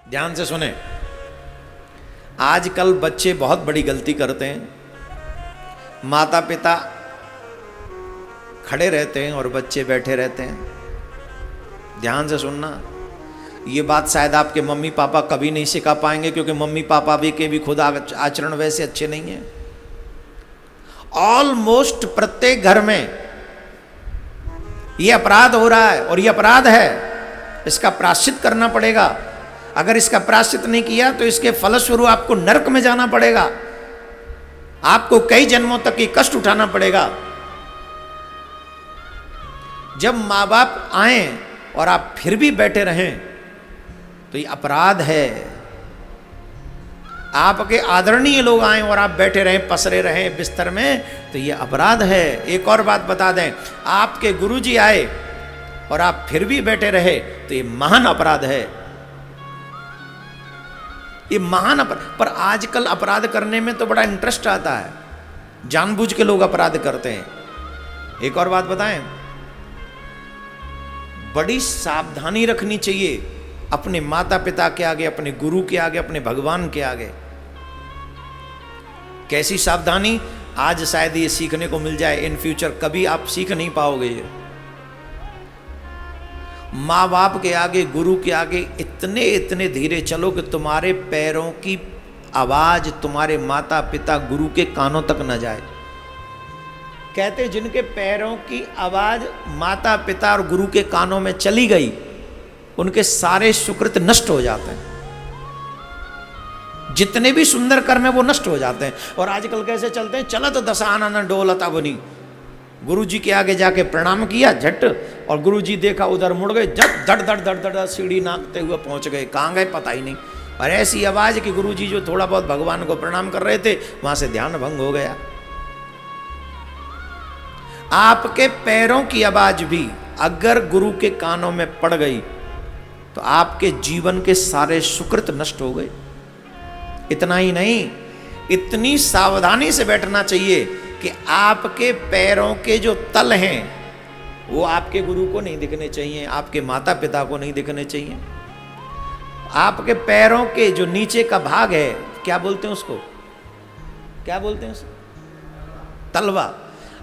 ध्यान से सुने। आजकल बच्चे बहुत बड़ी गलती करते हैं। माता पिता खड़े रहते हैं और बच्चे बैठे रहते हैं। ध्यान से सुनना, ये बात शायद आपके मम्मी पापा कभी नहीं सिखा पाएंगे, क्योंकि मम्मी पापा भी के भी खुद आचरण वैसे अच्छे नहीं है। ऑलमोस्ट प्रत्येक घर में ये अपराध हो रहा है, और ये अपराध है, इसका प्रायश्चित करना पड़ेगा। अगर इसका प्रायश्चित नहीं किया तो इसके फलस्वरूप आपको नरक में जाना पड़ेगा, आपको कई जन्मों तक ये कष्ट उठाना पड़ेगा। जब माँ बाप आए और आप फिर भी बैठे रहें तो ये अपराध है। आपके आदरणीय लोग आए और आप बैठे रहें, पसरे रहें बिस्तर में, तो ये अपराध है। एक और बात बता दें, आपके गुरुजी आए और आप फिर भी बैठे रहे तो ये महान अपराध है। ये महान अपराध। पर आजकल अपराध करने में तो बड़ा इंटरेस्ट आता है, जानबूझ के लोग अपराध करते हैं। एक और बात बताएं, बड़ी सावधानी रखनी चाहिए अपने माता पिता के आगे, अपने गुरु के आगे, अपने भगवान के आगे। कैसी सावधानी? आज शायद ये सीखने को मिल जाए, इन फ्यूचर कभी आप सीख नहीं पाओगे ये। माँ बाप के आगे, गुरु के आगे इतने इतने धीरे चलो कि तुम्हारे पैरों की आवाज तुम्हारे माता पिता गुरु के कानों तक न जाए। कहते जिनके पैरों की आवाज माता पिता और गुरु के कानों में चली गई, उनके सारे सुकृत नष्ट हो जाते हैं। जितने भी सुंदर कर्म है वो नष्ट हो जाते हैं। और आजकल कैसे चलते हैं, चलत दसाना न डोलता बनी। गुरु जी के आगे जाके प्रणाम किया झट, और गुरु जी देखा उधर मुड़ गए, झट धड़ धड़ धड़ धड़ सीढ़ी नाकते हुए पहुंच गए। कहाँ गए पता ही नहीं। और ऐसी आवाज कि गुरु जी जो थोड़ा बहुत भगवान को प्रणाम कर रहे थे, वहां से ध्यान भंग हो गया। आपके पैरों की आवाज भी अगर गुरु के कानों में पड़ गई तो आपके जीवन के सारे सुकृत नष्ट हो गए। इतना ही नहीं, इतनी सावधानी से बैठना चाहिए कि आपके पैरों के जो तल हैं वो आपके गुरु को नहीं दिखने चाहिए, आपके माता पिता को नहीं दिखने चाहिए। आपके पैरों के जो नीचे का भाग है, क्या बोलते हैं उसको, क्या बोलते हैं उसको? तलवा।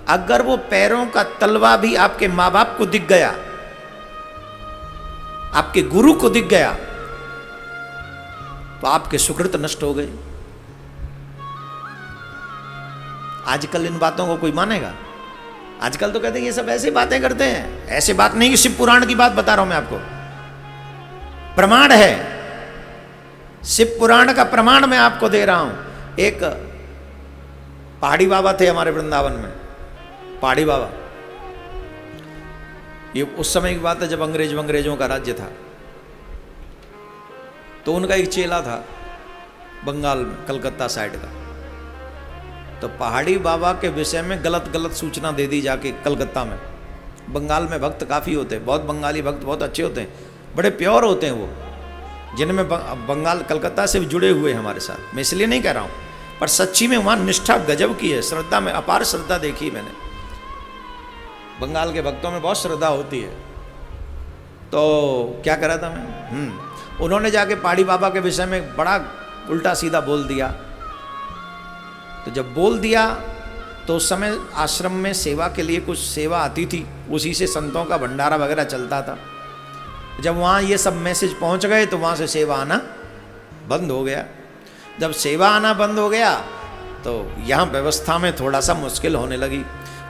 अगर वो पैरों का तलवा भी आपके माँ बाप को दिख गया, आपके गुरु को दिख गया, तो आपके सुकृत नष्ट हो गए। आजकल इन बातों को कोई मानेगा? आजकल तो कहते हैं ये सब ऐसी बातें करते हैं। ऐसे बात नहीं, शिव पुराण की बात बता रहा हूं मैं आपको, प्रमाण है। शिव पुराण का प्रमाण मैं आपको दे रहा हूं। एक पहाड़ी बाबा थे हमारे वृंदावन में, पहाड़ी बाबा। ये उस समय की बात है जब अंग्रेजों का राज्य था। तो उनका एक चेला था बंगाल में, कलकत्ता साइड का। तो पहाड़ी बाबा के विषय में गलत सूचना दे दी जाके कलकत्ता में। बंगाल में भक्त काफ़ी होते हैं, बहुत बंगाली भक्त बहुत अच्छे होते हैं, बड़े प्योर होते हैं वो, जिनमें बंगाल कलकत्ता से भी जुड़े हुए हैं हमारे साथ। मैं इसलिए नहीं कह रहा हूँ, पर सच्ची में वहाँ निष्ठा गजब की है। श्रद्धा में अपार श्रद्धा देखी मैंने। बंगाल के भक्तों में बहुत श्रद्धा होती है। तो क्या करा था मैं, उन्होंने जाके पहाड़ी बाबा के विषय में बड़ा उल्टा सीधा बोल दिया। तो जब बोल दिया तो उस समय आश्रम में सेवा के लिए कुछ सेवा आती थी, उसी से संतों का भंडारा वगैरह चलता था। जब वहाँ ये सब मैसेज पहुँच गए तो वहाँ से सेवा आना बंद हो गया। जब सेवा आना बंद हो गया तो यहाँ व्यवस्था में थोड़ा सा मुश्किल होने लगी।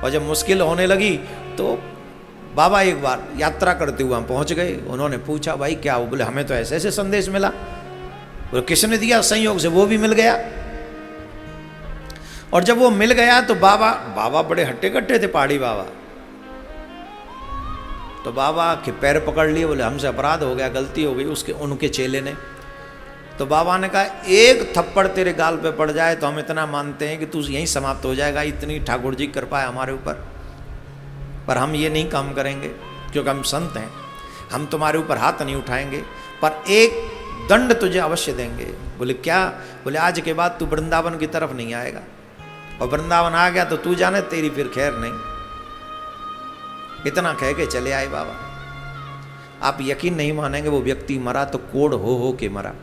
और जब मुश्किल होने लगी तो बाबा एक बार यात्रा करते हुए वहाँ पहुँच गए। उन्होंने पूछा भाई क्या हो? बोले हमें तो ऐसे ऐसे संदेश मिला। बोले किसने दिया? संयोग से वो भी मिल गया। और जब वो मिल गया तो बाबा बड़े हट्टे कट्टे थे पहाड़ी बाबा। तो बाबा के पैर पकड़ लिए, बोले हमसे अपराध हो गया, गलती हो गई। उनके चेले ने तो बाबा ने कहा एक थप्पड़ तेरे गाल पे पड़ जाए तो हम इतना मानते हैं कि तू यहीं समाप्त हो जाएगा। इतनी ठाकुर जी की कृपा है हमारे ऊपर, पर हम ये नहीं काम करेंगे क्योंकि हम संत हैं। हम तुम्हारे ऊपर हाथ नहीं उठाएंगे, पर एक दंड तुझे अवश्य देंगे। बोले क्या? बोले आज के बाद तू वृंदावन की तरफ नहीं आएगा, और वृंदावन आ गया तो तू जाने तेरी फिर खैर नहीं। इतना कह के चले आए बाबा। आप यकीन नहीं मानेंगे, वो व्यक्ति मरा तो कोढ़ हो के मरा।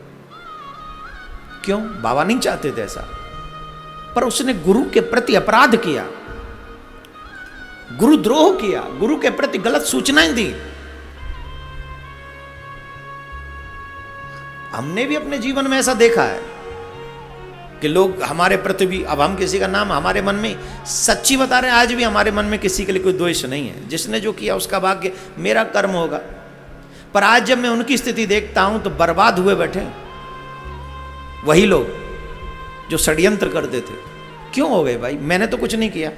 क्यों? बाबा नहीं चाहते थे ऐसा, पर उसने गुरु के प्रति अपराध किया, गुरुद्रोह किया, गुरु के प्रति गलत सूचनाएं दी। हमने भी अपने जीवन में ऐसा देखा है कि लोग हमारे प्रति भी, अब हम किसी का नाम हमारे मन में, सच्ची बता रहे हैं, आज भी हमारे मन में किसी के लिए कोई द्वेष नहीं है। जिसने जो किया उसका भाग्य, मेरा कर्म होगा। पर आज जब मैं उनकी स्थिति देखता हूं तो बर्बाद हुए बैठे वही लोग जो षड्यंत्र करते थे। क्यों हो गए भाई? मैंने तो कुछ नहीं किया।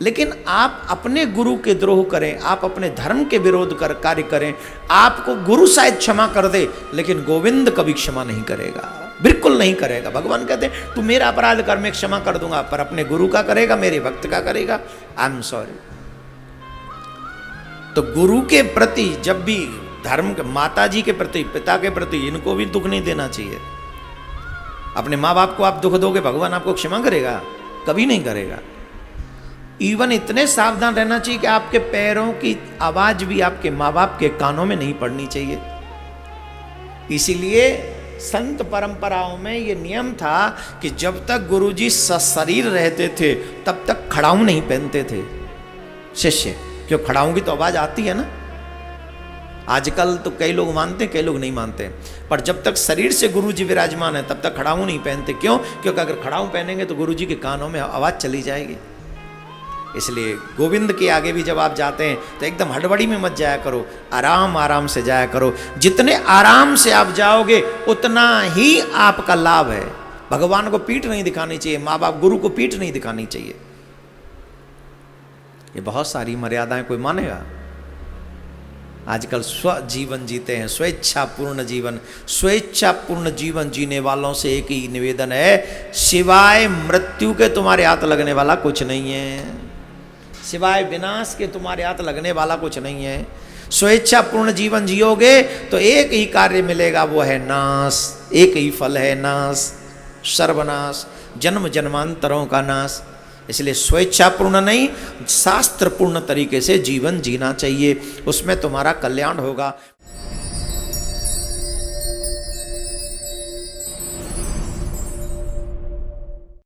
लेकिन आप अपने गुरु के द्रोह करें, आप अपने धर्म के विरोध कर कार्य करें, आपको गुरु शायद क्षमा कर दे, लेकिन गोविंद कभी क्षमा नहीं करेगा, बिल्कुल नहीं करेगा। भगवान कहते हैं तू मेरा अपराध कर, मैं क्षमा कर दूंगा, पर अपने गुरु का करेगा, मेरे भक्त का करेगा, आई एम सॉरी। तो गुरु के प्रति जब भी, धर्म के, माता जी के प्रति, पिता के प्रति, इनको भी दुख नहीं देना चाहिए। अपने माँ बाप को आप दुख दोगे, भगवान आपको क्षमा करेगा? कभी नहीं करेगा। इवन इतने सावधान रहना चाहिए कि आपके पैरों की आवाज भी आपके माँ बाप के कानों में नहीं पड़नी चाहिए। इसीलिए संत परंपराओं में ये नियम था कि जब तक गुरुजी सशरीर रहते थे तब तक खड़ाऊ नहीं पहनते थे शिष्य। क्यों? खड़ाऊ की तो आवाज आती है ना। आजकल तो कई लोग मानते हैं, कई लोग नहीं मानते, पर जब तक शरीर से गुरुजी विराजमान है तब तक खड़ाऊ नहीं पहनते। क्यों? क्योंकि अगर खड़ाऊ पहनेंगे तो गुरुजी के कानों में आवाज चली जाएगी। इसलिए गोविंद के आगे भी जब आप जाते हैं तो एकदम हड़बड़ी में मत जाया करो, आराम आराम से जाया करो। जितने आराम से आप जाओगे उतना ही आपका लाभ है। भगवान को पीठ नहीं दिखानी चाहिए, माँ बाप गुरु को पीठ नहीं दिखानी चाहिए। ये बहुत सारी मर्यादाएं कोई मानेगा? आजकल स्व जीवन जीते हैं, स्वेच्छापूर्ण जीवन। स्वेच्छापूर्ण जीवन जीने वालों से एक ही निवेदन है, सिवाय मृत्यु के तुम्हारे हाथ लगने वाला कुछ नहीं है, सिवाय विनाश के तुम्हारे हाथ लगने वाला कुछ नहीं है। स्वेच्छापूर्ण जीवन जियोगे तो एक ही कार्य मिलेगा, वो है नाश। एक ही फल है नाश, सर्वनाश, जन्म जन्मांतरों का नाश। इसलिए स्वेच्छापूर्ण नहीं, शास्त्रपूर्ण तरीके से जीवन जीना चाहिए, उसमें तुम्हारा कल्याण होगा।